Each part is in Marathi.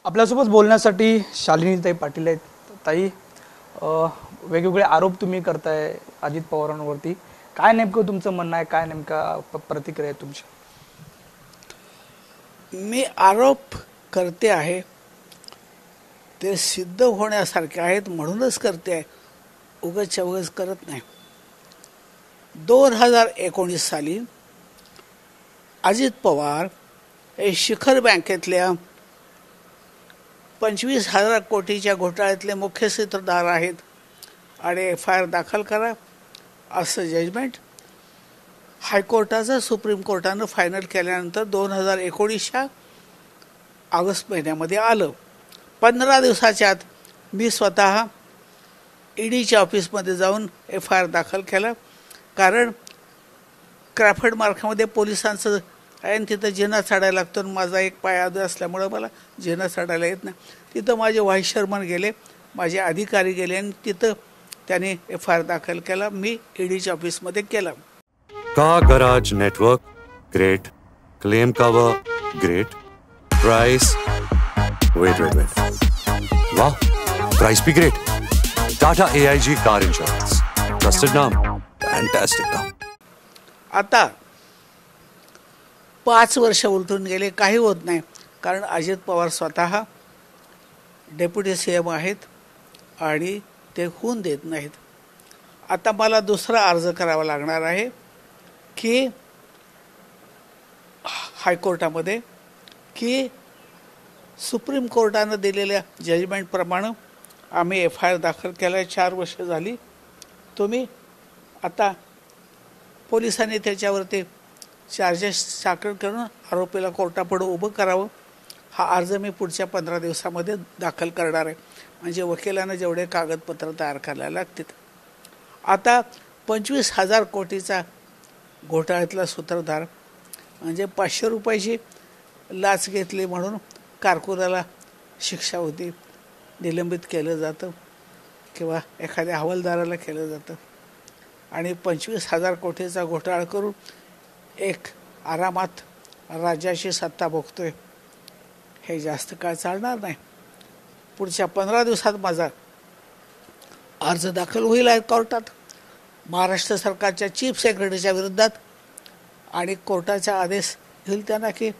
आपल्यासोबत बोलण्यासाठी शालिनीताई पाटील आहेत. ताई, वेगवेगळे आरोप तुम्ही करताय अजित पवारांवरती. काय नेमकं तुमचं म्हणणं आहे? काय नेमका प्रतिक्रिया आहे तुमची? मी आरोप करते आहे ते सिद्ध होण्यासारखे आहेत म्हणूनच करते आहे, उगाच उगाच करत नाही. 2019 साली अजित पवार हे शिखर बँकेतल्या 25,000 कोटीच्या घोटाळ्यातले मुख्य सूत्रधार आहेत आणि FIR दाखल करा असं जजमेंट हायकोर्टाचं सुप्रीम कोर्टानं फायनल केल्यानंतर 2019च्या ऑगस्ट महिन्यामध्ये आलं. 15 दिवसाच्या आत मी स्वतः ईडीच्या ऑफिसमध्ये जाऊन FIR दाखल केला. कारण क्रॅफर्ड मार्कामध्ये पोलिसांचं आणि तिथं जिना चढायला लागतो. माझा एक पाय आधी असल्यामुळं मला जिना चढायला येत नाही. तिथं माझे व्हाईस चेअरमन गेले, माझे अधिकारी गेले आणि तिथं त्यांनी FIR दाखल केला. मी ईडीच्या ऑफिसमध्ये केला. Car garage network great, claim cover great, price wait वाह, प्राइस भी great. Tata AIG car insurance, trusted नाम, फैंटास्टिक नाम. आता 5 वर्ष उलटून गेले, काही होत नाही. कारण अजित पवार स्वतः डेप्युटी CM आहेत आणि ते होऊन देत नाहीत. आता मला दुसरा अर्ज करावा लागणार आहे की हायकोर्टामध्ये की सुप्रीम कोर्टानं दिलेल्या जजमेंटप्रमाणे आम्ही FIR दाखल केला. 4 वर्ष झाली. तुम्ही आता पोलिसांनी त्याच्यावरती चार्जेस दाखल करून आरोपीला कोर्टापुढे उभं करावं. हा अर्ज मी पुढच्या 15 दिवसामध्ये दाखल करणार आहे. म्हणजे वकिलांना जेवढे कागदपत्र तयार करायला लागतील. आता 25,000 कोटीचा घोटाळ्यातला सूत्रधार म्हणजे 500 रुपयाची लाच घेतली म्हणून कारकुनाला शिक्षा होती, निलंबित केलं जातं किंवा एखाद्या हवालदाराला केलं जातं. आणि 25,000 कोटीचा घोटाळा करून एक आरामात राज्याची सत्ता भोगतोय, हे जास्त काळ चालणार नाही. पुढच्या 15 दिवसात माझा अर्ज दाखल होईल आहे कोर्टात महाराष्ट्र सरकारच्या चीफ सेक्रेटरीच्या विरोधात. आणि कोर्टाचा आदेश घेईल त्यांना की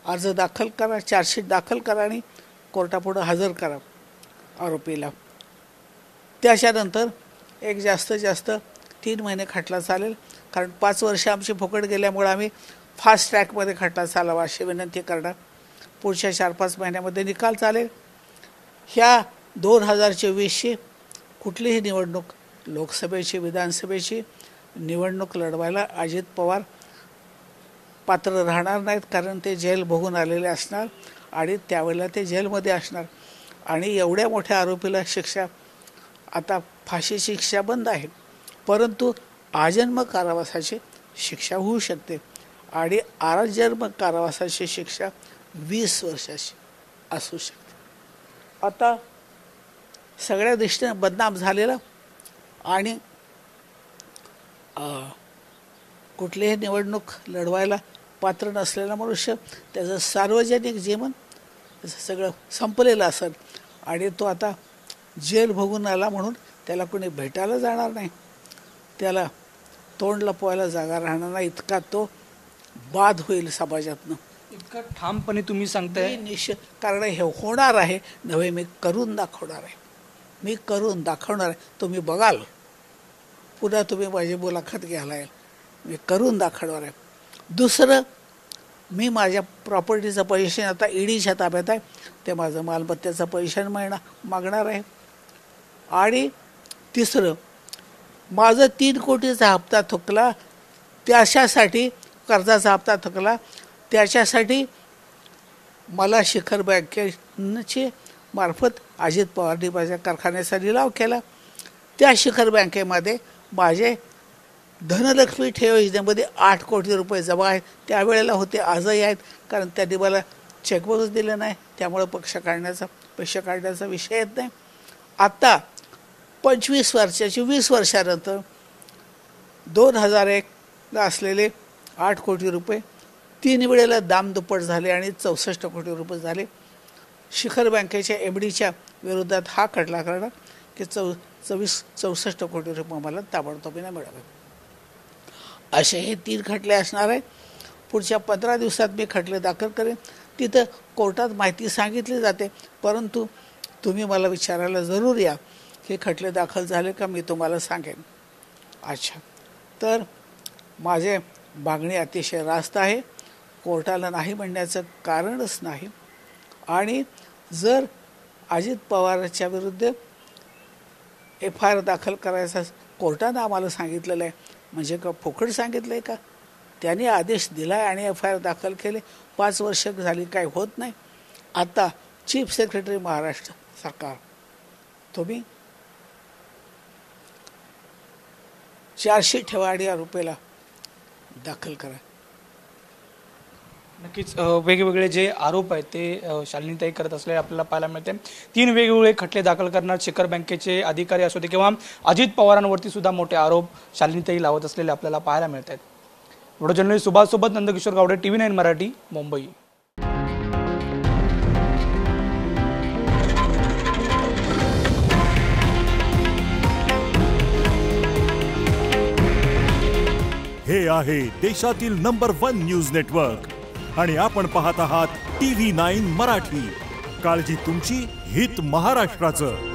अर्ज दाखल करा, चार्जशीट दाखल करा आणि कोर्टापुढं हजर करा आरोपीला. त्याच्यानंतर एक जास्तीत जास्त 3 महिने खटला चालेल. कारण 5 वर्ष आमची फुकट गेल्यामुळे आम्ही फास्ट ट्रॅकमध्ये खटला चालावा अशी विनंती करणार. पुढच्या 4-5 महिन्यामध्ये निकाल चालेल. ह्या 2024ची कुठलीही निवडणूक, लोकसभेची, विधानसभेची निवडणूक लढवायला अजित पवार पात्र राहणार नाहीत. कारण ते जेल भोगून आलेले असणार आणि त्यावेळेला ते जेलमध्ये असणार. आणि एवढ्या मोठ्या आरोपीला शिक्षा, आता फाशीची शिक्षा बंद आहे, परंतु आजन्म कारावासाची शिक्षा होऊ शकते. आणि आजन्म कारावासाची शिक्षा 20 वर्षाची असू शकते. आता सगळ्या दृष्टीने बदनाम झालेला आणि कुठलीही निवडणूक लढवायला पात्र नसलेला मनुष्य, त्याचं सार्वजनिक जीवन सगळं संपलेलं असेल आणि तो आता जेल भोगून आला म्हणून त्याला कोणी भेटायला जाणार नाही, त्याला तोंड लपवायला जागा राहणार नाही, इतका तो बाद होईल समाजातनं. इतका ठामपणे तुम्ही सांगताय? कारण हे होणार आहे नव्हे, मी करून दाखवणार आहे. मी करून दाखवणार आहे. तुम्ही बघाल, पुन्हा तुम्ही माझी मुलाखत घ्यायला येईल. मी करून दाखवणार आहे. दुसरं, मी माझ्या प्रॉपर्टीचं पोझिशन आता ईडीच्या ताब्यात आहे, ते माझं मालमत्तेचं पोझिशन मागणार आहे. आणि तिसरं, माझं 3 कोटीचा हप्ता थुकला, त्याच्यासाठी कर्जाचा हप्ता थुकला, त्याच्यासाठी मला शिखर बँकेची मार्फत अजित पवारनी माझ्या कारखान्याचा लिलाव केला. त्या शिखर बँकेमध्ये माझे धनलक्ष्मी ठेव योजनेमध्ये 8 कोटी रुपये जमा आहेत. त्यावेळेला होते, आजही आहेत. कारण त्यांनी मला चेकबुकच दिलं नाही, त्यामुळं पैसे काढण्याचा विषय येत नाही. आता 25 वर्षाची 20 वर्षानंतर 2001ला असलेले 8 कोटी रुपये 3 वेळेला दाम दुप्पट झाले आणि 64 कोटी रुपये झाले. शिखर बँकेच्या MDच्या विरोधात हा खटला करणार की 64 कोटी रुपये मला ताबडतोबीने मिळावे. असे हे 3 खटले असणार आहे. पुढच्या 15 दिवसात मी खटले दाखल करेन. तिथं कोर्टात माहिती सांगितली जाते, परंतु तुम्ही मला विचारायला जरूर या हे खटले दाखल झाले का, मी तुम्हाला सांगेन. अच्छा, तर माझे मागणी अतिशय रास्त आहे. कोर्टाला नाही म्हणण्याचं कारणच नाही. आणि जर अजित पवारच्या विरुद्ध FIR दाखल करायचा कोर्टानं आम्हाला सांगितलेलं आहे, म्हणजे का फुकट सांगितलं आहे का? त्यांनी आदेश दिला आहे आणि FIR दाखल केले. 5 वर्ष झाली, काय होत नाही. आता चीफ सेक्रेटरी महाराष्ट्र सरकार, तुम्ही चार्जशीट ठेवा आणि आरोपीला दाखल करा. नक्कीच वेगवेगळे जे आरोप आहेत ते शालिनीताई करत असलेले आपल्याला पाहायला मिळते. 3 वेगवेगळे खटले दाखल करणार शिखर बँकेचे अधिकारी असू दे किंवा अजित पवारांवरती सुद्धा मोठे आरोप शालिनीताई लावत असलेले आपल्याला पाहायला मिळत आहेत. व्हिडिओ जर्नलिस्ट सुभाष सोबत नंदकिशोर गावडे, TV9 मराठी, मुंबई. हे आहे देशातील नंबर 1 न्यूज नेटवर्क आणि आपण पाहत आहात TV9 मराठी. काळजी तुमची, हित महाराष्ट्राचं.